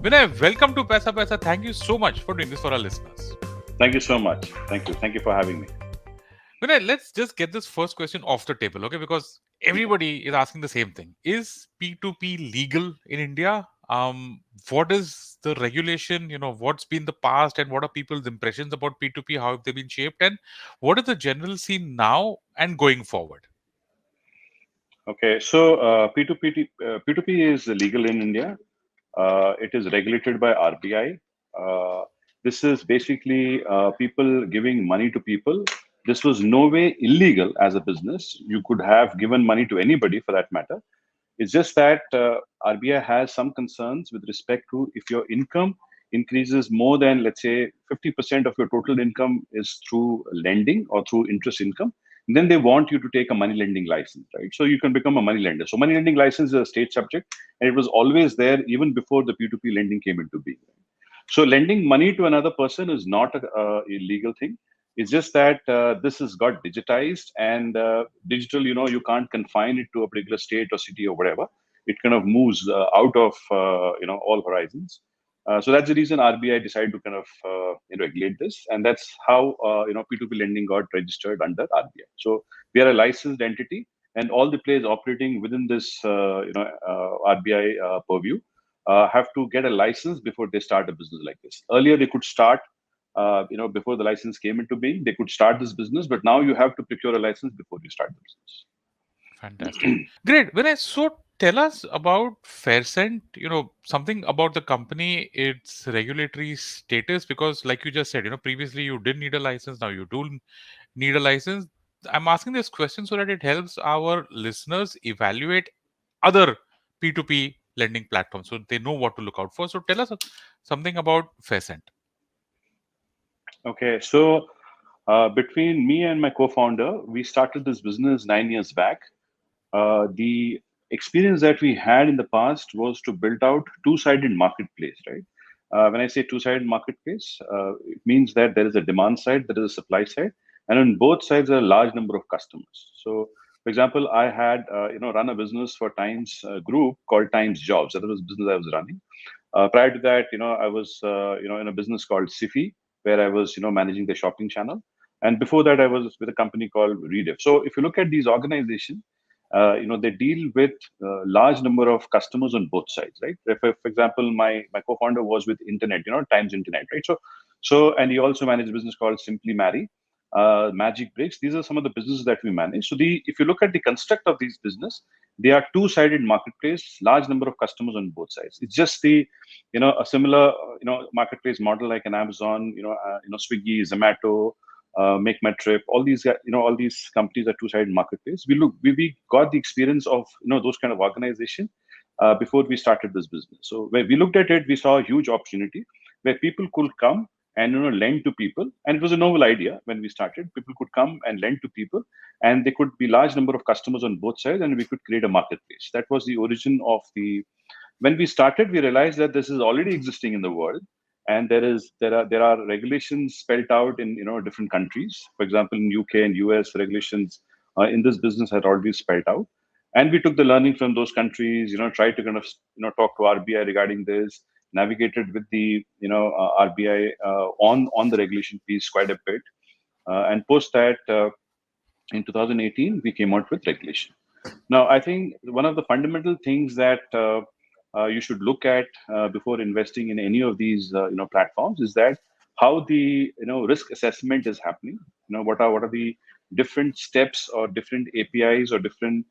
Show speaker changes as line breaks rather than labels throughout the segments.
Vinay, welcome to Paisa Vaisa. Thank you so much for doing this for our listeners.
Thank you so much. Thank you. Thank you for having me.
Vinay, let's just get this first question off the table, okay? Because everybody is asking the same thing. Is P2P legal in India? What is the regulation? What's been the past and what are people's impressions about P2P? How have they been shaped? And what is the general scene now and going forward?
Okay, so P2P is legal in India. It is regulated by RBI. This is basically people giving money to people. This was no way illegal as a business. You could have given money to anybody for that matter. It's just that RBI has some concerns with respect to if your income increases more than, let's say, 50% of your total income is through lending or through interest income, then they want you to take a money lending license, right? So you can become a money lender. So money lending license is a state subject, and it was always there even before the P2P lending came into being. So lending money to another person is not a illegal thing. It's just that this has got digitized and digital. You can't confine it to a particular state or city or whatever. It kind of moves out of all horizons. So that's the reason RBI decided to kind of regulate this, and that's how P2P lending got registered under RBI. So we are a licensed entity, and all the players operating within this RBI purview have to get a license before they start a business like this. Earlier, they could start, before the license came into being, they could start this business, but now you have to procure a license before you start the business.
Fantastic. Great. Vinay, so tell us about Faircent, something about the company, its regulatory status, because like you just said, previously you didn't need a license, now you do need a license. I'm asking this question so that it helps our listeners evaluate other P2P lending platforms so they know what to look out for. So tell us something about Faircent.
Okay, so between me and my co-founder, we started this business 9 years back. The experience that we had in the past was to build out two-sided marketplace, right? When I say two-sided marketplace, it means that there is a demand side, there is a supply side, and on both sides there are a large number of customers. So, for example, I had run a business for Times Group called Times Jobs. That was the business I was running. Prior to that, I was in a business called Sifi, where I was managing the shopping channel, and before that, I was with a company called Rediff. So, if you look at these organizations, they deal with large number of customers on both sides, right? If, for example, my co-founder was with internet, Times Internet, right? So and he also managed a business called Simply Marry, Magic Bricks. These are some of the businesses that we manage. So if you look at the construct of these business, they are two-sided marketplace, large number of customers on both sides. It's just a similar marketplace model like an Amazon, Swiggy, Zomato, Make My Trip, all these all these companies are two-sided marketplace. We got the experience of those kind of organization before we started this business. So when we looked at it, we saw a huge opportunity where people could come and lend to people, and it was a novel idea when we started. People could come and lend to people, and there could be large number of customers on both sides, and we could create a marketplace. That was the origin of the. When we started, we realized that this is already existing in the world, and there are regulations spelled out in different countries. For example, in UK and US, regulations in this business are already spelled out, and we took the learning from those countries. Tried to kind of talk to RBI regarding this, navigated with the RBI on the regulation piece quite a bit, and post that in 2018 we came out with regulation. Now, I think one of the fundamental things that you should look at before investing in any of these platforms is that how the risk assessment is happening. What are the different steps or different APIs or different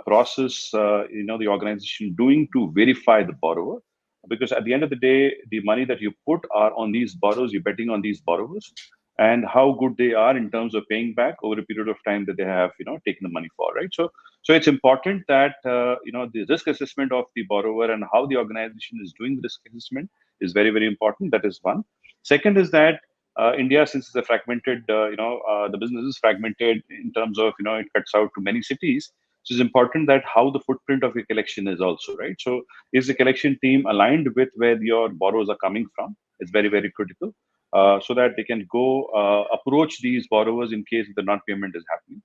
process the organization doing to verify the borrower, because at the end of the day, the money that you put are on these borrowers. You're betting on these borrowers and how good they are in terms of paying back over a period of time that they have taken the money for, right? So it's important that the risk assessment of the borrower and how the organization is doing the risk assessment is very, very important. That is one. Second is that India, since it's a fragmented, the business is fragmented in terms of it cuts out to many cities. So it's important that how the footprint of your collection is also, right. So is the collection team aligned with where your borrowers are coming from? It's very, very critical. So that they can go approach these borrowers in case the non-payment is happening.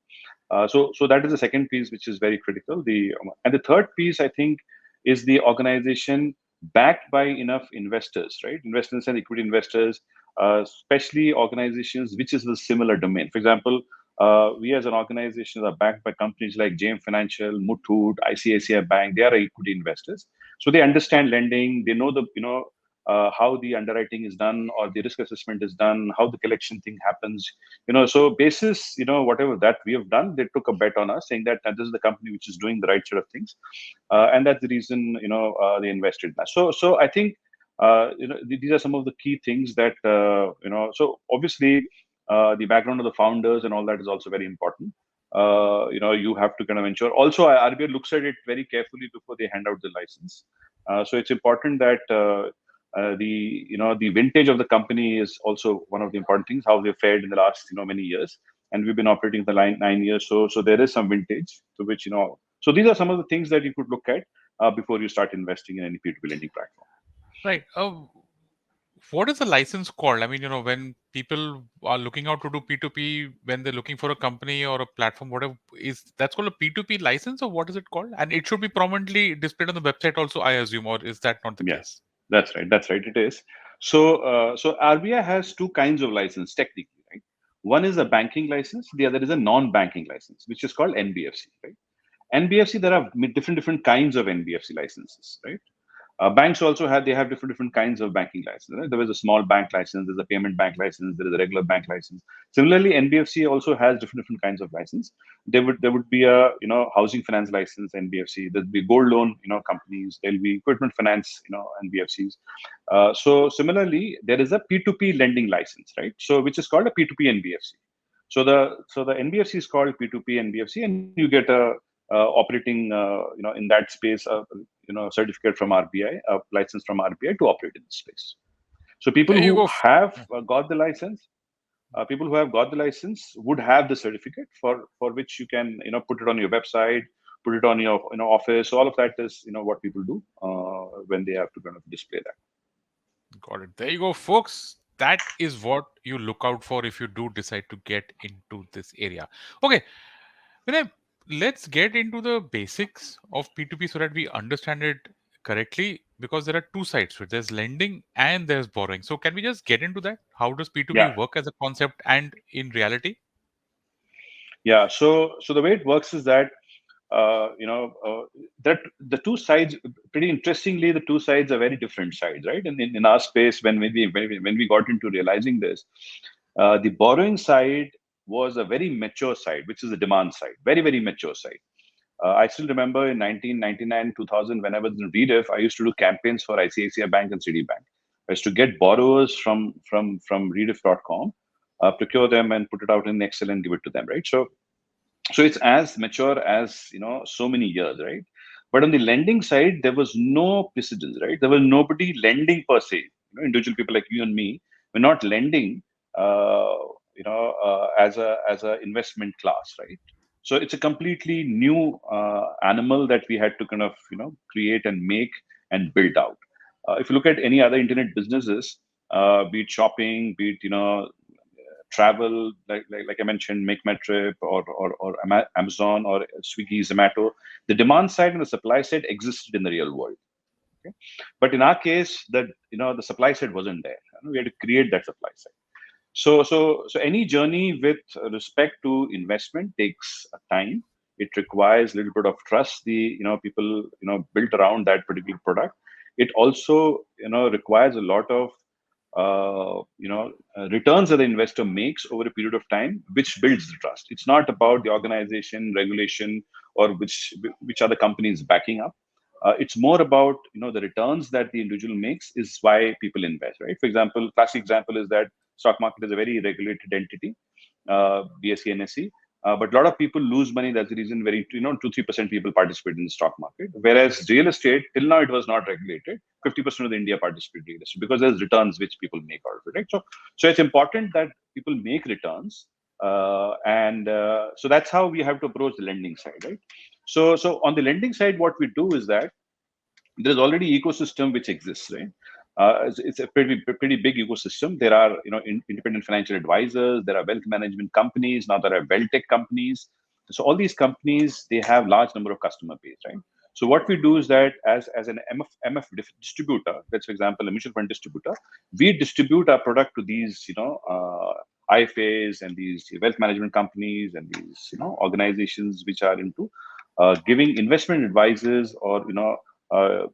So that is the second piece, which is very critical. And the third piece, I think, is the organization. backed by enough investors, right? Investors and equity investors, especially organizations which is a similar domain. For example, we as an organization are backed by companies like JM Financial, Muthoot, ICICI Bank. They are equity investors, so they understand lending. They know the how the underwriting is done or the risk assessment is done, how the collection thing happens. So basis whatever that we have done, they took a bet on us, saying that this is the company which is doing the right sort of things, and that's the reason they invested in that. So I think these are some of the key things that So obviously, the background of the founders and all that is also very important. You have to kind of ensure. Also, RBI looks at it very carefully before they hand out the license. So it's important that the vintage of the company is also one of the important things. How they've fared in the last many years, and we've been operating for 9 years. So there is some vintage to which So these are some of the things that you could look at before you start investing in any P2P lending platform.
Right. What is the license called? I mean, when people are looking out to do P2P, when they're looking for a company or a platform, whatever, is that's called a P2P license, or what is it called? And it should be prominently displayed on the website also, I assume, or is that not the
Yeah,
case?
that's right. That's right. It is. So RBI has two kinds of license technically, right? One is a banking license. The other is a non-banking license, which is called NBFC, right? NBFC, there are different kinds of NBFC licenses, right? Banks also have different kinds of banking license. Right? There is a small bank license, there's a payment bank license, there is a regular bank license. Similarly, NBFC also has different kinds of license. There would be a housing finance license NBFC. There'd be gold loan companies. There'll be equipment finance NBFCs. So similarly, there is a P2P lending license, right? So which is called a P2P NBFC. So the NBFC is called P2P NBFC, and you get a operating in that space certificate from RBI, a license from RBI to operate in this space. So people
There you
who
go.
have got the license, people who have got the license would have the certificate for which you can put it on your website, put it on your office. So all of that is what people do when they have to kind of display that.
Got it. There you go, folks. That is what you look out for if you do decide to get into this area. Okay, Vinay, let's get into the basics of P2P so that we understand it correctly, because there are two sides to it. There's lending and there's borrowing. So can we just get into that? How does P2P
Yeah,
work as a concept and in reality?
yeah. So the way it works is that that the two sides, pretty interestingly, the two sides are very different sides, right? And in our space, when we got into realizing this, the borrowing side was a very mature side, which is the demand side, very very mature side. I still remember in 1999, 2000, when I was in VDF, I used to do campaigns for ICICI Bank and Citibank. I used to get borrowers from rediff.com, procure them and put it out in Excel and give it to them, right? So it's as mature as so many years, right? But on the lending side, there was no precedence, right? There was nobody lending per se. Individual people like you and me were not lending, as a investment class, right? So it's a completely new animal that we had to kind of create and make and build out. If you look at any other internet businesses, be it shopping, be it travel, like I mentioned, Make My Trip, or Amazon or Swiggy, Zomato, the demand side and the supply side existed in the real world. Okay? But in our case, the supply side wasn't there. We had to create that supply side. So any journey with respect to investment takes time. It requires a little bit of trust. The people built around that particular product. It also requires a lot of returns that the investor makes over a period of time, which builds the trust. It's not about the organization, regulation, or which other companies backing up. It's more about the returns that the individual makes is why people invest, right? For example, classic example is that stock market is a very regulated entity, BSE, NSE. But a lot of people lose money. That's the reason 2-3% people participate in the stock market. Whereas real estate, till now it was not regulated. 50% of the India participate in real estate because there's returns which people make out of it. Right? So it's important that people make returns, and so that's how we have to approach the lending side, right? So on the lending side, what we do is that there's already ecosystem which exists, right? It's a pretty big ecosystem. There are independent financial advisors, there are wealth management companies, now there are wealth tech companies. So all these companies, they have large number of customer base, right? So what we do is that as an distributor, let's for example a mutual fund distributor, we distribute our product to these IFAs and these wealth management companies and these organizations which are into giving investment advices or uh,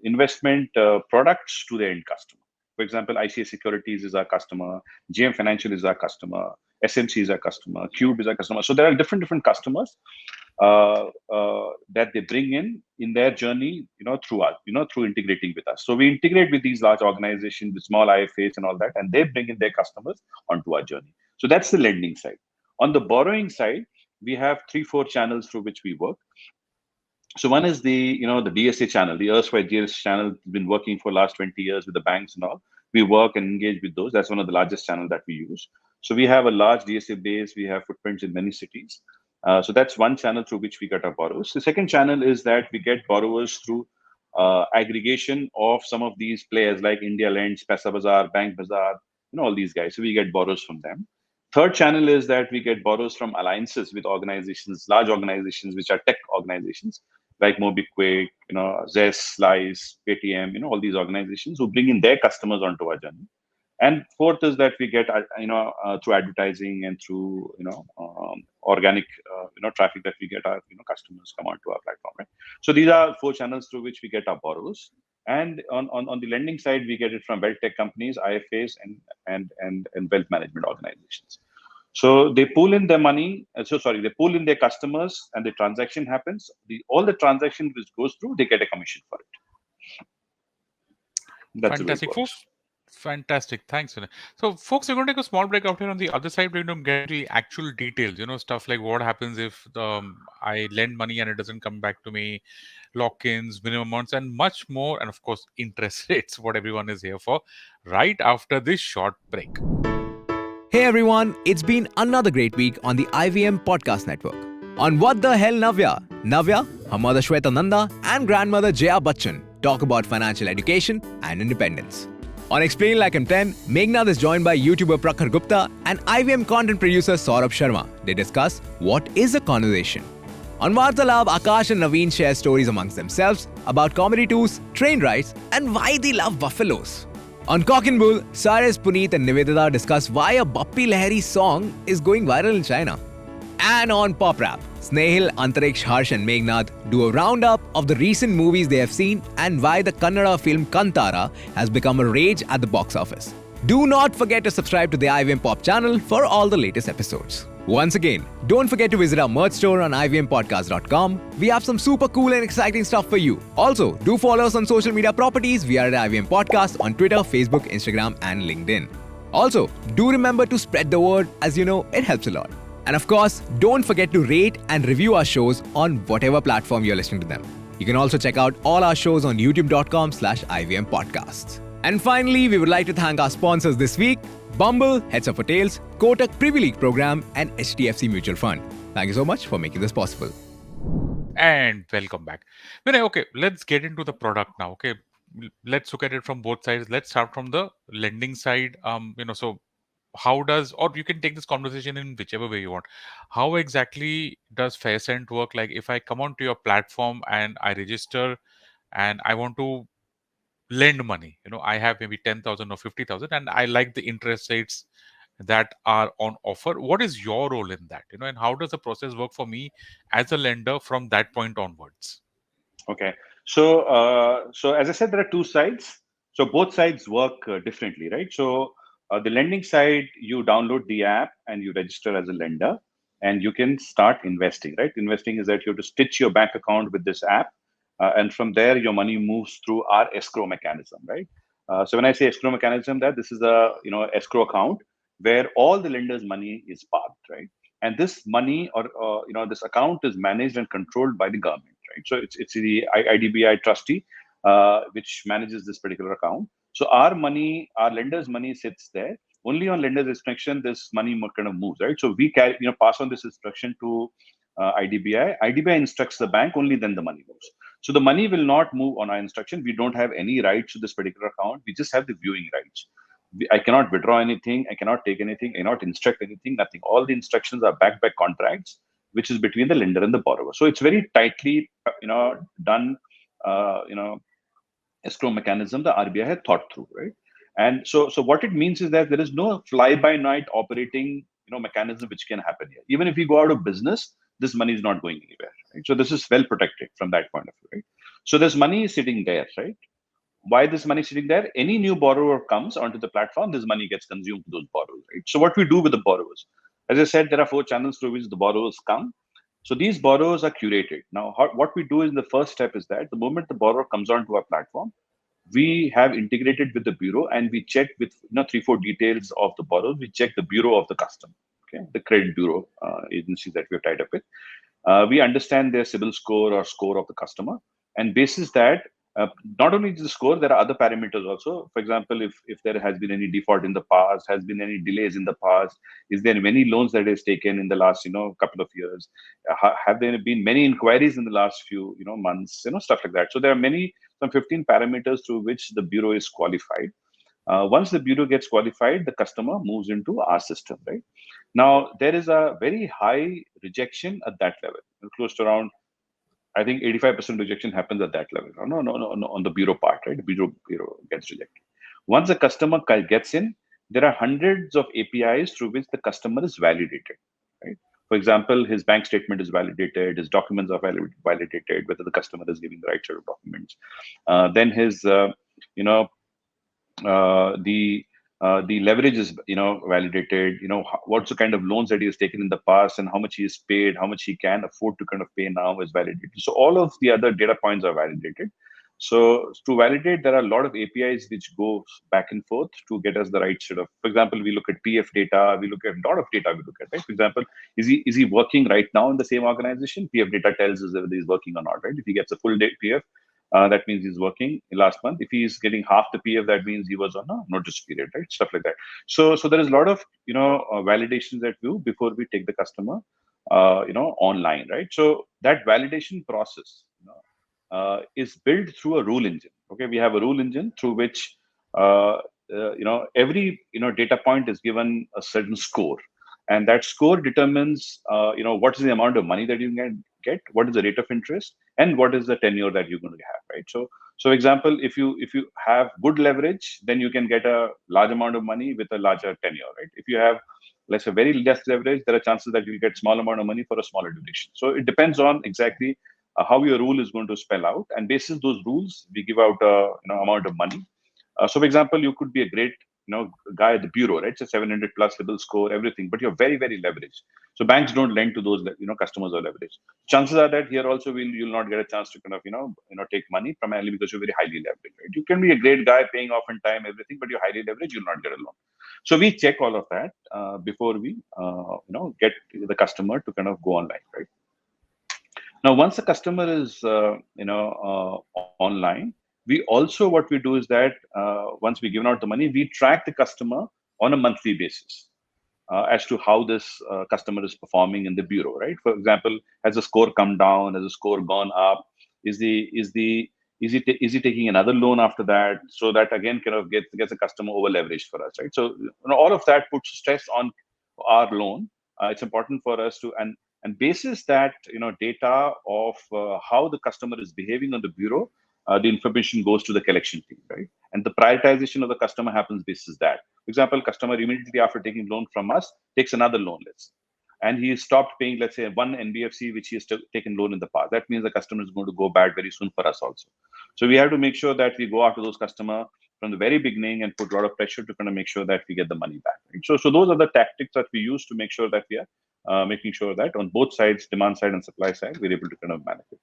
investment products to the end customer. For example, ICA Securities is our customer, JM Financial is our customer, SMC is our customer, Cube is our customer. So there are different customers that they bring in their journey, through us, through integrating with us. So we integrate with these large organizations, with small IFAs and all that, and they bring in their customers onto our journey. So that's the lending side. On the borrowing side, we have three, four channels through which we work. So one is the DSA channel, the erstwhile DSA channel, has been working for last 20 years with the banks and all. We work and engage with those. That's one of the largest channels that we use. So we have a large DSA base. We have footprints in many cities. So that's one channel through which we get our borrowers. The second channel is that we get borrowers through aggregation of some of these players like India Lends, Paisa Bazaar, Bank Bazaar, all these guys. So we get borrowers from them. Third channel is that we get borrowers from alliances with organizations, large organizations, which are tech organizations like MobiQuick, Zest, Slice, Paytm, all these organizations who bring in their customers onto our journey. And fourth is that we get, through advertising and through, organic, traffic that we get our, customers come onto our platform. Right? So these are four channels through which we get our borrowers. And on the lending side, we get it from wealth tech companies, IFAs, and wealth management organizations. So they pool in their money. They pool in their customers, and the transaction happens. All the transaction which goes through, they get a commission for it. That's the way it
Fantastic,
works.
folks. Fantastic. Thanks, Vinay. So, folks, we're going to take a small break out here. On the other side, we're going to get the actual details, stuff like what happens if I lend money and it doesn't come back to me, lock-ins, minimum amounts, and much more. And of course, interest rates, what everyone is here for, right after this short break.
Hey everyone, it's been another great week on the IVM Podcast Network. On What the Hell Navya? Navya, her mother Shweta Nanda, and grandmother Jaya Bachchan talk about financial education and independence. On Explain Like I'm 10, Meghnad is joined by YouTuber Prakhar Gupta and IVM content producer Saurabh Sharma. They discuss what is a conversation. On Vartalab, Akash and Naveen share stories amongst themselves about comedy tours, train rides, and why they love buffaloes. On Cock and Bull, Cyrus, Puneet and Nivedita discuss why a Bappi Lahiri song is going viral in China. And on Pop Rap, Snehil, Antariksh, Harsh and Meghnad do a roundup of the recent movies they have seen and why the Kannada film Kantara has become a rage at the box office. Do not forget to subscribe to the IVM Pop channel for all the latest episodes. Once again, don't forget to visit our merch store on ivmpodcast.com. We have some super cool and exciting stuff for you. Also, do follow us on social media properties. We are at IVM Podcast on Twitter, Facebook, Instagram and LinkedIn. Also, do remember to spread the word, as you know, it helps a lot. And of course, don't forget to rate and review our shows on whatever platform you're listening to them. You can also check out all our shows on youtube.com/IVM Podcasts. And finally, we would like to thank our sponsors this week: Bumble, Heads Up Hotels, Kotak Privy League Program, and HDFC Mutual Fund. Thank you so much for making this possible.
And welcome back. Vinay, okay, let's get into the product now. Okay, let's look at it from both sides. Let's start from the lending side. So how does, or you can take this conversation in whichever way you want. How exactly does Faircent work? Like, if I come onto your platform and I register and I want to lend money, I have maybe 10,000 or 50,000, and I like the interest rates that are on offer. What is your role in that? And how does the process work for me as a lender from that point onwards?
Okay. So as I said, there are two sides. So both sides work differently, right? So the lending side, you download the app and you register as a lender, and you can start investing, right? Investing is that you have to stitch your bank account with this app, and from there your money moves through our escrow mechanism, right? So when I say escrow mechanism, that this is a escrow account where all the lender's money is parked, right? And this money or this account is managed and controlled by the government, right? So it's the IDBI trustee which manages this particular account. So our money, our lender's money sits there. Only on lender's instruction, this money kind of moves, right? So we pass on this instruction to IDBI. IDBI instructs the bank, only then the money moves. So the money will not move on our instruction. We don't have any rights to this particular account. We just have the viewing rights. I cannot withdraw anything. I cannot take anything. I cannot instruct anything. Nothing. All the instructions are backed by contracts, which is between the lender and the borrower. So it's very tightly, done, you know, escrow mechanism the RBI had thought through, right? And so what it means is that there is no fly-by-night operating, mechanism which can happen here. Even if we go out of business, this money is not going anywhere, right? So this is well protected from that point of view, right? So this money is sitting there, right? Why this money is sitting there? Any new borrower comes onto the platform, this money gets consumed to those borrowers, right? So what we do with the borrowers, as I said, there are four channels through which the borrowers come. So these borrowers are curated. Now, what we do in the first step is that the moment the borrower comes onto our platform, we have integrated with the bureau and we check with 3-4 details of the borrower. We check the bureau of the customer, okay, the credit bureau agencies that we have tied up with. We understand their CIBIL score or score of the customer, and basis that, not only the score, there are other parameters also. For example, if there has been any default in the past, has been any delays in the past, is there many loans that is taken in the last couple of years, have there been many inquiries in the last few months, stuff like that. So there are some 15 parameters through which the bureau is qualified. Once the bureau gets qualified, the customer moves into our system, right? Now, there is a very high rejection at that level, close to around, I think 85% rejection happens at that level. No, on the bureau part, right? The bureau gets rejected. Once the customer gets in, there are hundreds of APIs through which the customer is validated, right? For example, his bank statement is validated, his documents are validated, whether the customer is giving the right set of documents. Then his, you know, the leverage is validated. What's the kind of loans that he has taken in the past and how much he has paid, how much he can afford to kind of pay now is validated. So all of the other data points are validated. So to validate, there are a lot of APIs which go back and forth to get us the right sort of. For example, we look at PF data, we look at a lot of data. We look at, right? For example, is he working right now in the same organization? PF data tells us whether he's working or not, right? If he gets a full day PF, that means he's working last month. If he's getting half the PF, that means he was on a notice period, right? Stuff like that. So there is a lot of validations that we do before we take the customer, online, right? So that validation process, is built through a rule engine. Okay, we have a rule engine through which every data point is given a certain score, and that score determines what is the amount of money that you can get, what is the rate of interest, and what is the tenure that you're going to have, right? So example, if you have good leverage, then you can get a large amount of money with a larger tenure, right? If you have very less leverage, there are chances that you'll get small amount of money for a smaller duration. So it depends on exactly how your rule is going to spell out, and based on those rules, we give out a amount of money. So, for example, you could be a great guy at the bureau, right? It's a 700 plus CIBIL score, everything, but you're very, very leveraged. So banks don't lend to those customers or leveraged. Chances are that here also you'll not get a chance to kind of take money primarily because you're very highly leveraged, right? You can be a great guy paying off in time, everything, but you're highly leveraged, you'll not get a loan. So we check all of that before we get the customer to kind of go online, right? Now, once the customer is online, we also, what we do is that once we give out the money, we track the customer on a monthly basis as to how this customer is performing in the bureau, right? For example, has the score come down? Has the score gone up? Is he taking another loan after that? So that again kind of gets the customer over leveraged for us, right? So all of that puts stress on our loan. It's important for us to and basis that data of how the customer is behaving on the bureau, the information goes to the collection team, right? And the prioritization of the customer happens basis that. For example, customer immediately after taking loan from us takes another loan, and he stopped paying, let's say, one NBFC which he has taken loan in the past. That means the customer is going to go bad very soon for us also. So we have to make sure that we go after those customers from the very beginning and put a lot of pressure to kind of make sure that we get the money back. Right? So those are the tactics that we use to make sure that we are making sure that on both sides, demand side and supply side, we're able to kind of manage it.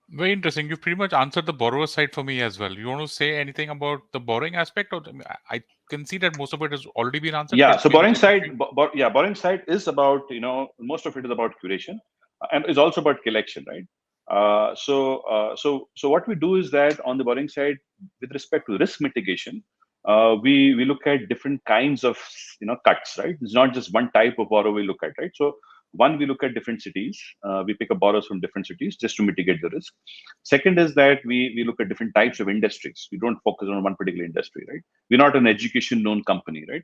Very interesting. You pretty much answered the borrower side for me as well. You want to say anything about the borrowing aspect, or I can see that most of it has already been answered.
Yeah.
But
So
maybe
borrowing
just a
side,
few.
borrowing side is about most of it is about curation, and is also about collection, right? So what we do is that on the borrowing side, with respect to risk mitigation, we look at different kinds of cuts, right? It's not just one type of borrower we look at, right? So one, we look at different cities. We pick up borrowers from different cities just to mitigate the risk. Second is that we look at different types of industries. We don't focus on one particular industry, right? We're not an education loan company, right?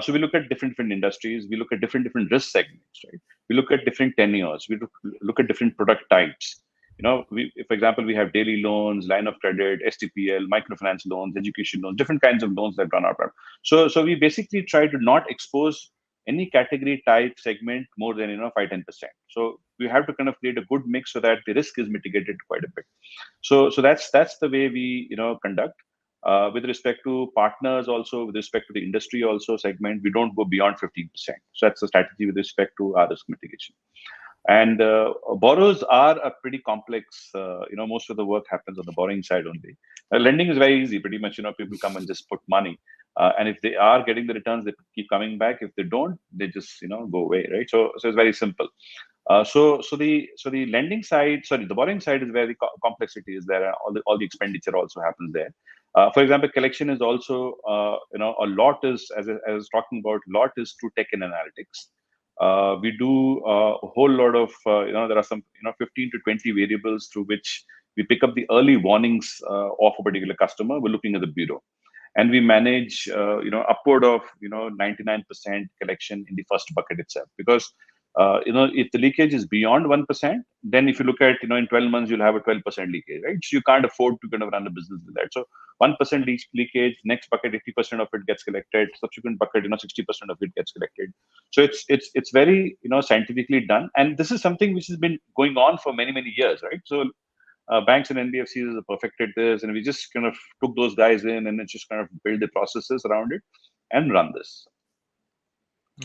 So we look at different industries. We look at different risk segments, right? We look at different tenures. We look at different product types. For example, we have daily loans, line of credit, STPL, microfinance loans, education loans, different kinds of loans that run our product. So we basically try to not expose any category type segment more than 5-10%. So we have to kind of create a good mix so that the risk is mitigated quite a bit. So that's the way we conduct. With respect to partners, also with respect to the industry, also segment, we don't go beyond 15%. So that's the strategy with respect to our risk mitigation. And borrowers are a pretty complex. Most of the work happens on the borrowing side only. Lending is very easy. Pretty much, people come and just put money, and if they are getting the returns, they keep coming back. If they don't, they just go away, right? So it's very simple. So the lending side, sorry, the borrowing side is where the complexity is there. All the expenditure also happens there. For example, collection is also a lot is, as I was talking about, lot is through tech and analytics. We do a whole lot of there are some 15 to 20 variables through which we pick up the early warnings of a particular customer. We're looking at the bureau, and we manage upward of 99% collection in the first bucket itself, because if the leakage is beyond 1%, then if you look at in 12 months you'll have a 12% leakage, right? So you can't afford to kind of run a business with that. So 1% leakage, next bucket 80% of it gets collected, subsequent bucket 60% of it gets collected. So it's very scientifically done, and this is something which has been going on for many years, right? So banks and NBFCs have perfected this, and we just kind of took those guys in and then just kind of build the processes around it and run this.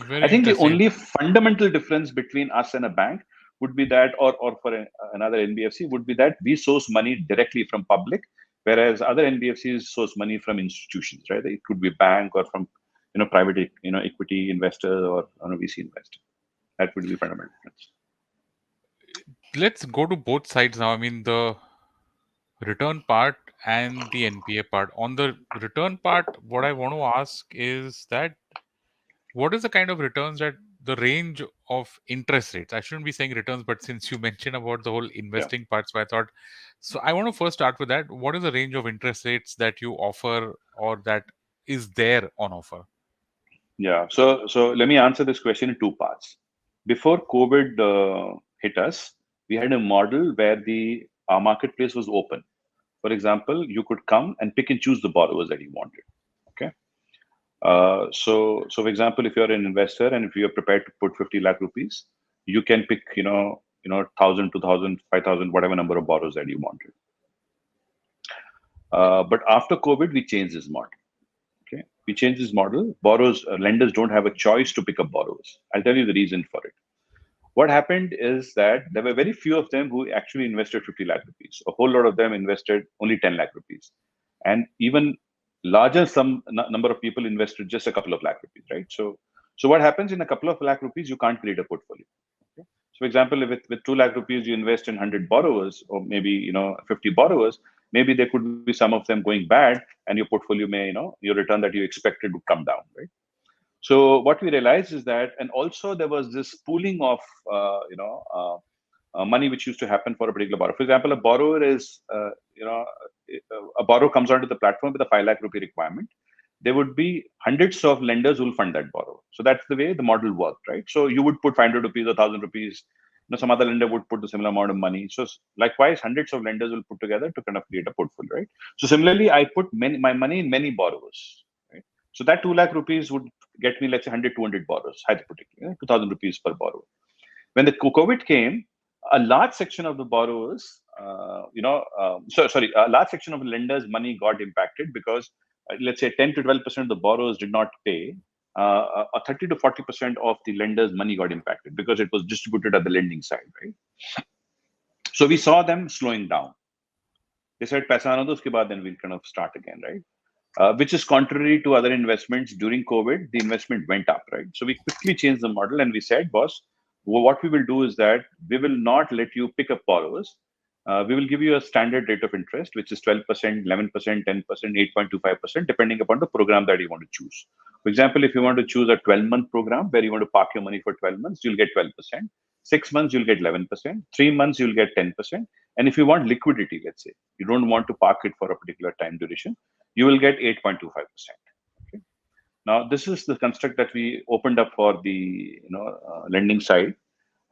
I
Very
think the
interesting.
only fundamental difference between us and a bank would be that, or for another NBFC, would be that we source money directly from public, whereas other NBFCs source money from institutions, right? It could be bank or from private equity investor or a VC investor. That would be fundamental difference.
Let's go to both sides now. I mean, the return part and the NPA part. On the return part, what I want to ask is that what is the kind of returns that the range of interest rates? I shouldn't be saying returns, but since you mentioned about the whole
Yeah.
investing part, so I thought, so I want to first start with that. What is the range of interest rates that you offer or that is there on offer?
Yeah. So let me answer this question in two parts. Before COVID hit us, we had a model where the our marketplace was open. For example, you could come and pick and choose the borrowers that you wanted. Okay. So for example, if you're an investor and if you're prepared to put 50 lakh rupees, you can pick 1,000, 2,000, 5,000, whatever number of borrowers that you wanted. But after COVID, we changed this model. Okay, we changed this model. Lenders don't have a choice to pick up borrowers. I'll tell you the reason for it. What happened is that there were very few of them who actually invested 50 lakh rupees. A whole lot of them invested only 10 lakh rupees. And even larger number of people invested just a couple of lakh rupees, right? So what happens in a couple of lakh rupees, you can't create a portfolio. Okay? So for example, with 2 lakh rupees, you invest in 100 borrowers or maybe 50 borrowers, maybe there could be some of them going bad and your portfolio may, your return that you expected would come down, right? So what we realized is that, and also there was this pooling of, money which used to happen for a particular borrower. For example, a borrower comes onto the platform with a 5 lakh rupee requirement. There would be hundreds of lenders who will fund that borrower. So that's the way the model worked, right? So you would put 500 rupees or 1,000 rupees. Some other lender would put the similar amount of money. So likewise, hundreds of lenders will put together to kind of create a portfolio, right? So similarly, I put my money in many borrowers, right? So that 2 lakh rupees would get me, let's say, 100, 200 borrowers, hypothetically, 2,000 rupees per borrower. When the COVID came, a large section of the borrowers, a large section of lenders' money got impacted because, let's say, 10 to 12% of the borrowers did not pay. 30 to 40% of the lenders' money got impacted because it was distributed at the lending side, right? So we saw them slowing down. They said, "Paisa aana do, uske baad then we'll kind of start again," right? Which is contrary to other investments. During COVID, the investment went up, right? So we quickly changed the model and we said, "Boss, what we will do is that we will not let you pick up borrowers. We will give you a standard rate of interest, which is 12%, 11%, 10%, 8.25%, depending upon the program that you want to choose. For example, if you want to choose a 12-month program where you want to park your money for 12 months, you'll get 12%. 6 months, you'll get 11%. 3 months, you'll get 10%. And if you want liquidity, let's say, you don't want to park it for a particular time duration, you will get 8.25%. Okay? Now, this is the construct that we opened up for the lending side.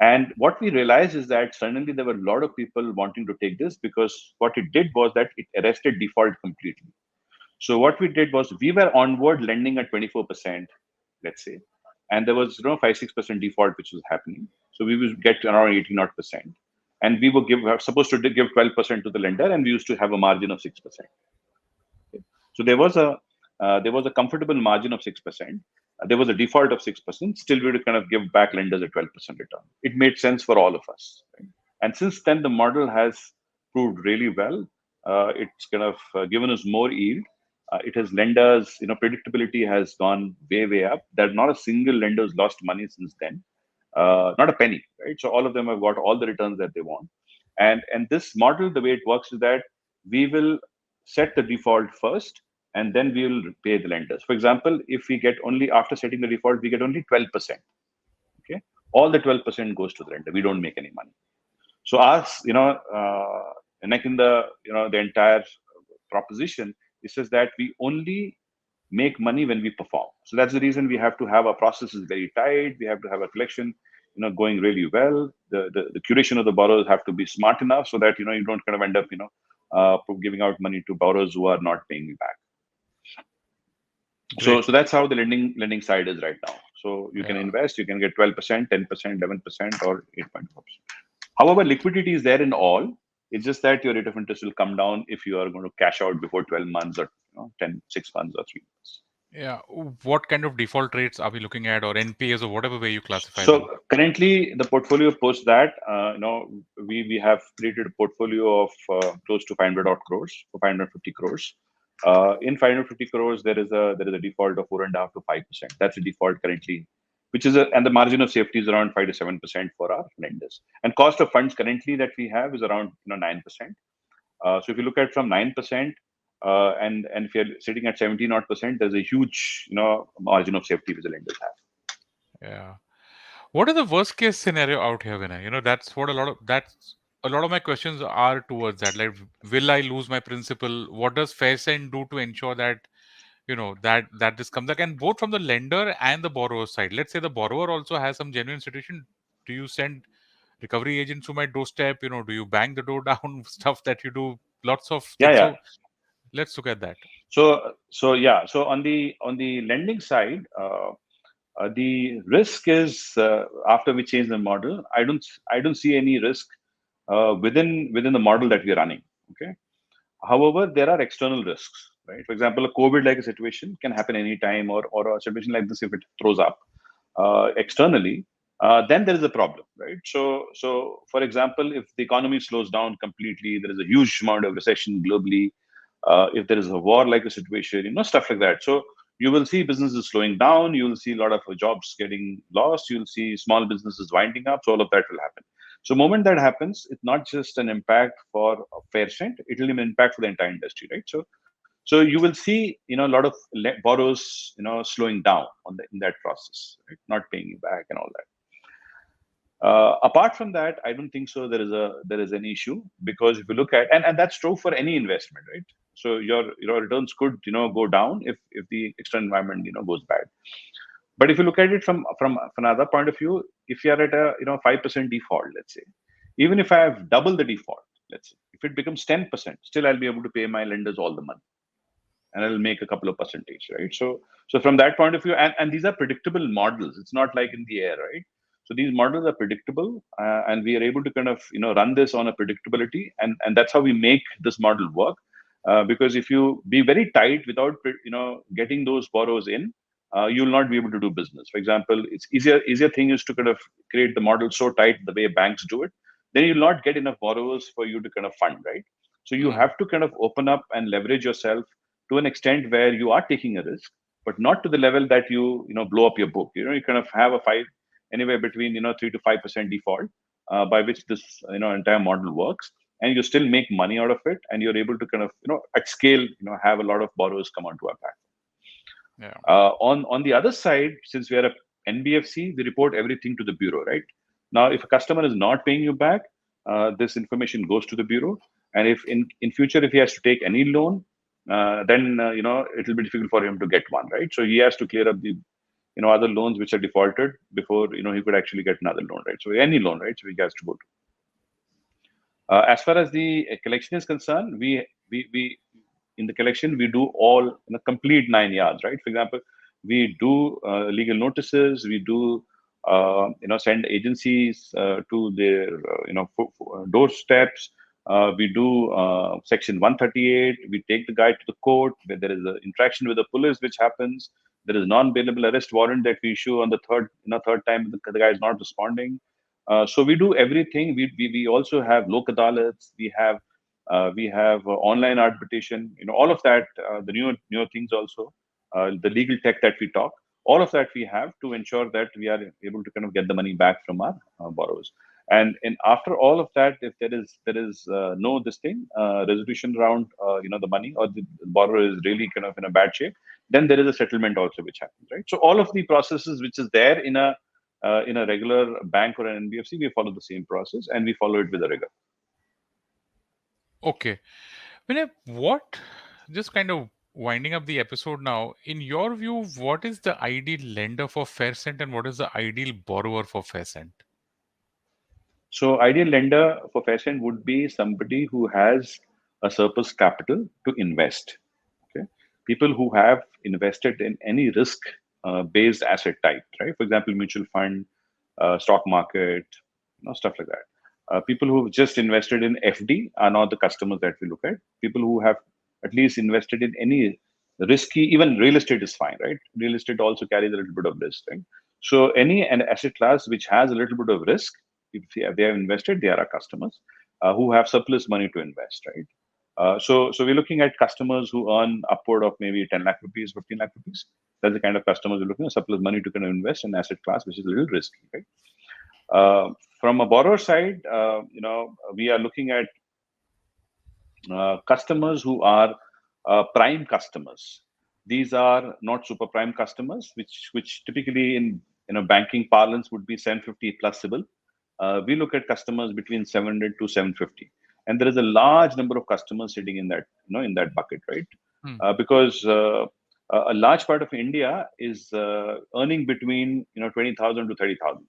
And what we realized is that suddenly there were a lot of people wanting to take this, because what it did was that it arrested default completely. So what we did was we were onward lending at 24%, let's say, and there was 5-6% default which was happening. So we would get around 18 odd percent, and we were supposed to give 12% to the lender, and we used to have a margin of 6%. So there was a comfortable margin of 6%. There was a default of 6%. Still, we would kind of give back lenders a 12% return. It made sense for all of us. Right? And since then, the model has proved really well. It's kind of given us more yield. It has lenders, predictability has gone way, way up. There's not a single lender who's lost money since then, not a penny, right? So all of them have got all the returns that they want. And this model, the way it works is that we will set the default first, and then we will pay the lenders. For example, if we get only after setting the default, we get only 12%. Okay, all the 12% goes to the lender. We don't make any money. So us, like in the entire proposition, it says that we only make money when we perform. So that's the reason we have to have our processes very tight. We have to have a collection, going really well. The curation of the borrowers have to be smart enough so that you don't kind of end up giving out money to borrowers who are not paying you back. So
Great.
so that's how the lending side is right now. So you can
Yeah.
invest, you can get 12%, 10%, 11%, or 8.4%. However, liquidity is there in all. It's just that your rate of interest will come down if you are going to cash out before 12 months, or 10, 6 months, or 3 months.
Yeah. What kind of default rates are we looking at, or NPAs, or whatever way you classify them?
So currently, the portfolio post that, we have created a portfolio of close to 500 odd crores, for 550 crores. In 550 crores, there is a default of 4.5 to 5%. That's the default currently, and the margin of safety is around 5 to 7% for our lenders. And cost of funds currently that we have is around 9%. So if you look at from 9%, and if you're sitting at 17 odd percent, there's a huge margin of safety which the lenders have.
Yeah. What is the worst case scenario out here, Vinay? That's a lot of my questions are towards that. Like, will I lose my principal? What does Faircent do to ensure that that this comes back, and both from the lender and the borrower side? Let's say the borrower also has some genuine situation. Do you send recovery agents to my doorstep? Do you bang the door down? Stuff that you do, lots of
Yeah,
things.
yeah.
So let's look at that.
So yeah. So on the lending side, the risk is, after we change the model, I don't see any risk within the model that we're running. Okay. However, there are external risks, right? For example, a COVID-like a situation can happen anytime, or a situation like this, if it throws up externally, then there is a problem, right? So for example, if the economy slows down completely, there is a huge amount of recession globally. If there is a war-like a situation, stuff like that. So you will see businesses slowing down. You will see a lot of jobs getting lost. You'll see small businesses winding up. So all of that will happen. So moment that happens, it's not just an impact for Faircent, it will be an impact for the entire industry, right? So you will see, a lot of borrowers, slowing down in that process, right? Not paying you back and all that. Apart from that, I don't think so. There is an issue, because if you look at, and that's true for any investment, right? So your returns could go down if the external environment goes bad. But if you look at it from another point of view, if you are at a 5% default, let's say, even if I have double the default, let's say, if it becomes 10%, still I'll be able to pay my lenders all the money, and I'll make a couple of percentage, right? So from that point of view, and these are predictable models. It's not like in the air, right? So these models are predictable, and we are able to kind of run this on a predictability, and that's how we make this model work. Because if you be very tight without getting those borrowers in, you'll not be able to do business. For example, it's easier thing is to kind of create the model so tight the way banks do it. Then you'll not get enough borrowers for you to kind of fund, right? So you
Hmm.
have to kind of open up and leverage yourself to an extent where you are taking a risk, but not to the level that you blow up your book. You kind of have a anywhere between 3 to 5% default, by which this entire model works, and you still make money out of it, and you're able to kind of at scale have a lot of borrowers come onto our platform.
Yeah.
On the other side, since we are a NBFC, we report everything to the bureau, right? Now, if a customer is not paying you back, this information goes to the bureau, and if in future if he has to take any loan, he has to pay us. So we have a very tight control on that. So we have a very tight control on that. So if a customer is not paying you back, this information goes to the bureau, and if in future if he has to take any loan, he has to pay us. So we have a very tight control on that. So then it will be difficult for him to get one, right? So he has to clear up the other loans which are defaulted before he could actually get another loan, right? So any loan, right? So he has to go to. As far as the collection is concerned, we in the collection we do all complete 9 yards, right? For example, we do legal notices, we do send agencies to their doorsteps. We do section 138. We take the guy to the court where there is an interaction with the police, which happens. There is non-bailable arrest warrant that we issue on the third time the guy is not responding. So we do everything. We also have lok adalats. We have online arbitration. All of that. The newer things also. The legal tech that we talk. All of that we have to ensure that we are able to kind of get the money back from our borrowers. And after all of that, if there is no this thing resolution around the money, or the borrower is really kind of in a bad shape, then there is a settlement also which happens, right? So all of the processes which is there in a regular bank or an NBFC, we follow the same process and we follow it with a rigor.
Okay. Vinay, what, just kind of winding up the episode now, in your view, what is the ideal lender for Faircent and what is the ideal borrower for Faircent?
So ideal lender for Faircent would be somebody who has a surplus capital to invest. Okay, people who have invested in any risk based asset type, right? For example, mutual fund, stock market, stuff like that. People who've just invested in FD are not the customers that we look at. People who have at least invested in any risky, even real estate is fine, right? Real estate also carries a little bit of risk, right? So any an asset class which has a little bit of risk, if they have invested, they are our customers who have surplus money to invest, right? So we're looking at customers who earn upward of maybe 10 lakh rupees, 15 lakh rupees. That's the kind of customers we're looking at, surplus money to kind of invest in asset class, which is a little risky, right? From a borrower side, we are looking at customers who are prime customers. These are not super prime customers, which typically in banking parlance would be 750 plus CIBIL. We look at customers between 700 to 750, and there is a large number of customers sitting in that in that bucket, right?
Hmm.
Because a large part of India is earning between 20,000 to 30,000,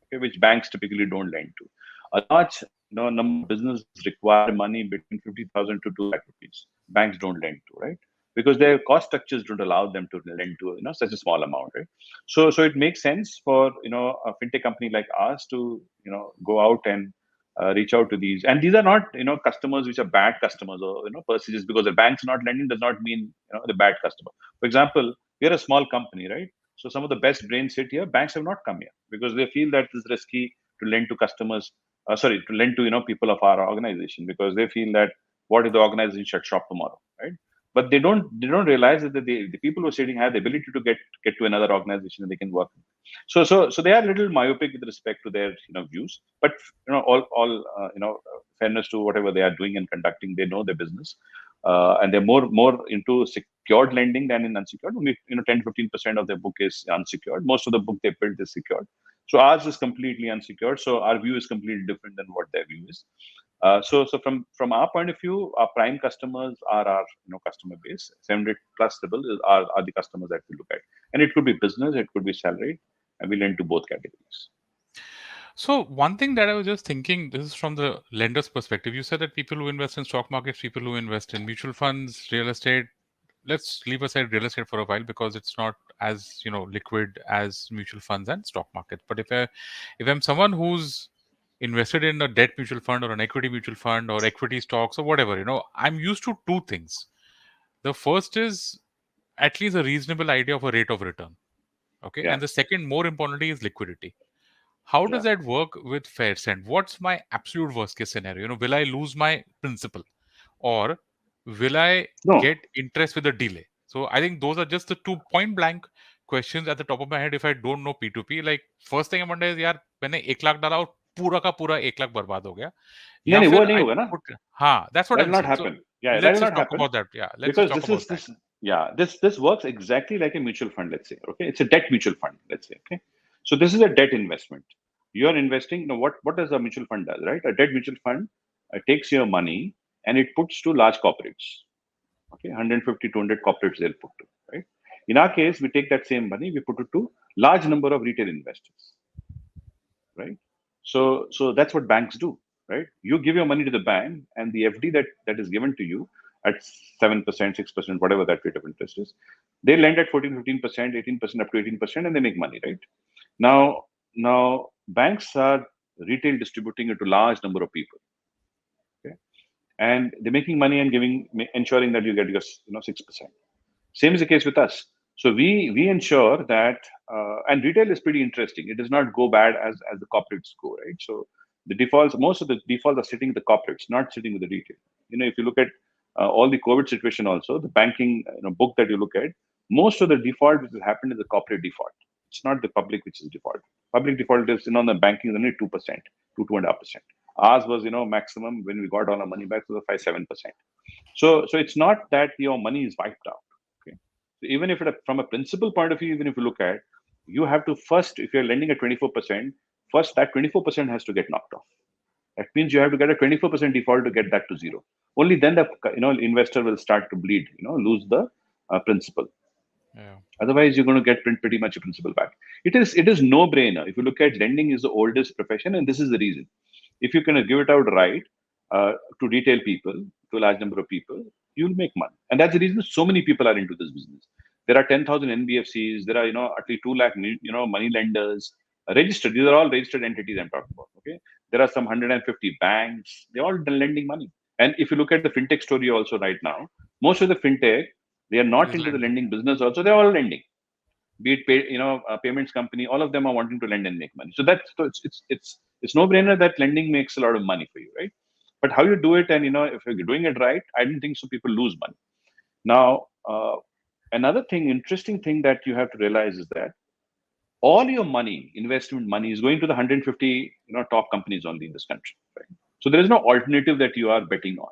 okay, which banks typically don't lend to. A large number of businesses require money between 50,000 to 2 lakh rupees. Banks don't lend to, right? Because their cost structures don't allow them to lend to such a small amount, right? So it makes sense for a fintech company like us to go out and reach out to these. And these are not customers which are bad customers, or just because the bank's not lending does not mean the bad customer. For example, we're a small company, right? So some of the best brains sit here. Banks have not come here because they feel that it's risky to lend to customers. To lend to people of our organization, because they feel that what if the organization shut shop tomorrow, right? But they don't realize that the people who are sitting have the ability to get to another organization and they can work. So they are a little myopic with respect to their views. But all fairness to whatever they are doing and conducting, they know their business. And they're more into secured lending than in unsecured. Only 10-15% of their book is unsecured. Most of the book they built is secured. So ours is completely unsecured. So our view is completely different than what their view is. So from our point of view, our prime customers are our customer base. 700 plus level are the customers that we look at, and it could be business, it could be salaried, and we lend to both categories.
So one thing that I was just thinking, this is from the lender's perspective. You said that people who invest in stock markets, people who invest in mutual funds, real estate. Let's leave aside real estate for a while because it's not as liquid as mutual funds and stock markets. But if I'm someone who's invested in a debt mutual fund or an equity mutual fund or equity stocks or whatever, I'm used to two things. The first is at least a reasonable idea of a rate of return. Okay.
Yeah,
And the second, more importantly, is liquidity. How does
yeah.
that work with Faircent? What's my absolute worst case scenario? Will I lose my principal or will I
No,
get interest with a delay? So I think those are just the two point blank questions at the top of my head if I don't know P2P. Like first thing I wonder is यार मैंने 1 लाख डाला और पूरा का पूरा 1 लाख बर्बाद हो गया
नहीं
या
नहीं वो
फिर
नहीं
I
होगा ना.
put हाँ that's what
That
I'm
will not
saying. So
happen. Yeah, that
let's
will
just
not
talk
happen
about that. Yeah, let's just
because
talk
this
about
is
that.
this. Yeah, this works exactly like a mutual fund. Let's say, okay, it's a debt mutual fund. Let's say, okay, so this is a debt investment. You are investing. What does a mutual fund does, right? A debt mutual fund takes your money and it puts to large corporates. Okay, 150, 200 corporates they'll put to, right? In our case, we take that same money, we put it to large number of retail investors, right? So that's what banks do, right? You give your money to the bank, and the FD that is given to you at 7%, 6%, whatever that rate of interest is, they lend at 14, 15%, 18%, up to 18%, and they make money, right? Now banks are retail distributing it to large number of people, okay? And they're making money and ensuring that you get your 6%. Same is the case with us. So we ensure that, and retail is pretty interesting. It does not go bad as the corporates go, right? So the defaults, most of the defaults are sitting with the corporates, not sitting with the retail. If you look at all the COVID situation, also the banking book that you look at, most of the default which has happened is the corporate default. It's not the public which is default. Public default is on the banking is only 2%, 2.5%. Ours was maximum when we got all our money back was 5-7%. So it's not that your money is wiped out. Okay. So even if from a principal point of view, even if you look at, you have to first, if you're lending at 24%, first that 24% has to get knocked off. That means you have to get a 24% default to get that to zero. Only then the investor will start to bleed, lose the principal.
Yeah.
Otherwise, you're going to get pretty much a principal back. It is no brainer. If you look at lending, is the oldest profession, and this is the reason. If you can give it out right to retail people, to a large number of people, you'll make money, and that's the reason so many people are into this business. There are 10,000 NBFCs. There are at least 2 lakh money lenders registered. These are all registered entities I'm talking about. Okay, there are some 150 banks. They're all lending money. And if you look at the fintech story also right now, most of the fintech, they are not
Is
into the
lending.
lending business. Also, they're all lending. Be it payments company, all of them are wanting to lend and make money. So it's no brainer that lending makes a lot of money for you, right? But how you do it, and if you're doing it right, I don't think so. People lose money. Now, another thing, interesting thing that you have to realize is that all your money, investment money, is going to the 150 top companies only in this country, right? So there is no alternative that you are betting on,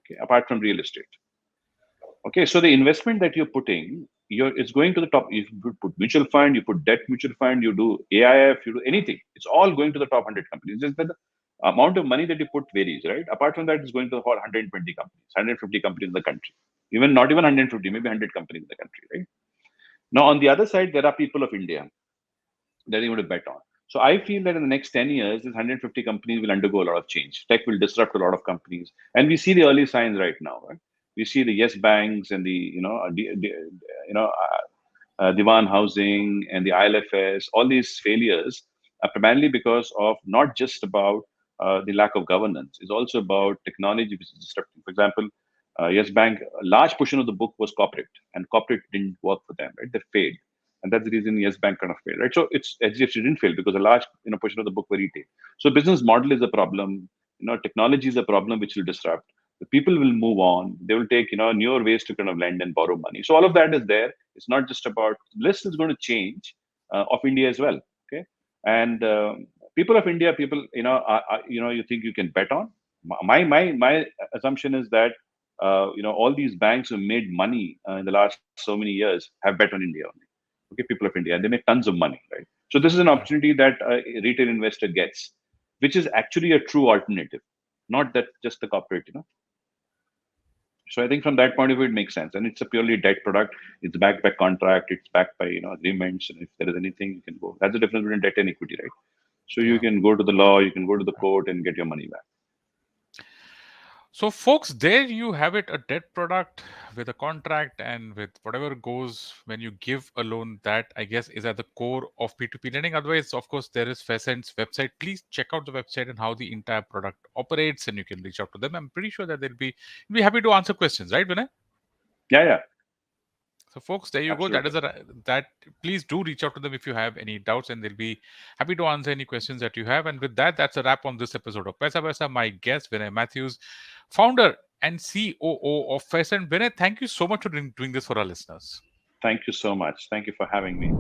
okay, apart from real estate. Okay, so the investment that you're putting, it's going to the top. If you put mutual fund, you put debt mutual fund, you do AIF, you do anything. It's all going to the top 100 companies. Just that the amount of money that you put varies, right? Apart from that, it's going to the whole 120 companies, 150 companies in the country. Even not even 150, maybe 100 companies in the country, right? Now, on the other side, there are people of India that you want to bet on. So I feel that in the next 10 years, these 150 companies will undergo a lot of change. Tech will disrupt a lot of companies. And we see the early signs right now, right? We see the yes banks and the, Divan Housing and the ILFS, all these failures are primarily because of not just about the lack of governance. It's also about technology which is disrupting. For example, Yes Bank, a large portion of the book was corporate, and corporate didn't work for them, right? They failed. And that's the reason Yes Bank kind of failed, right? So it's HDFC didn't fail because a large portion of the book were retail. So business model is a problem. Technology is a problem which will disrupt. The people will move on. They will take newer ways to kind of lend and borrow money. So all of that is there. It's not just about list is going to change of India as well. Okay, and people of India, people you think you can bet on. My assumption is that all these banks who made money in the last so many years have bet on India only. Okay, people of India, and they make tons of money, right? So this is an
Yeah.
opportunity that a retail investor gets, which is actually a true alternative, not that just the corporate. So I think from that point of view, it makes sense, and it's a purely debt product. It's backed by contract. It's backed by agreements, and if there is anything, you can go. That's the difference between debt and equity, right? So you
Yeah.
can go to the law, you can go to the court, and get your money back.
So, folks, there you have it, a debt product with a contract and with whatever goes when you give a loan. That, I guess, is at the core of P2P lending. Otherwise, of course, there is Faircent's website. Please check out the website and how the entire product operates, and you can reach out to them. I'm pretty sure that they'll be happy to answer questions, right, Vinay?
Yeah, yeah,
So, folks, there you go. That
absolutely.
is that. Please do reach out to them if you have any doubts, and they'll be happy to answer any questions that you have. And with that, that's a wrap on this episode of Paisa Vaisa. My guest, Vinay Mathews, founder and COO of Faircent. Vinay, thank you so much for doing this for our listeners.
Thank you so much. Thank you for having me.